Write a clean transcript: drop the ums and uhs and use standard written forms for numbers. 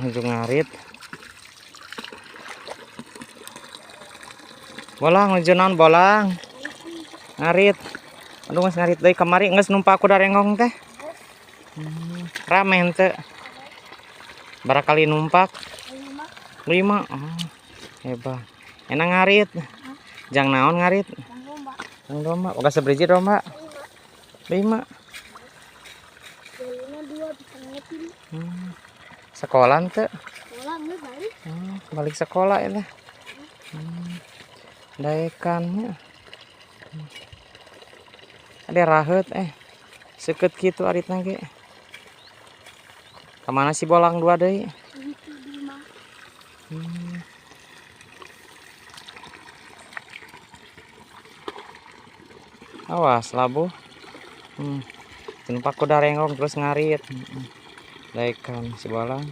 ujung ngarit. Bolang nujunan bolang. Ngarit. Aduh geus ngarit deui kamari geus numpak kuda rengong teh. Rame henteu. Barakali numpak? 5. Oh, hebat. Enak ngarit. Jang naon ngarit? Jang domba. Boga sabriji domba? 5. Sekolah teu? Balik sekolah ya teh. Daekan. Ada raheut seukeut kitu aritna ge. Kamana si bolang 2 deui? Awas labuh. Numpak kuda rengong terus ngarit. Daekan si bolang.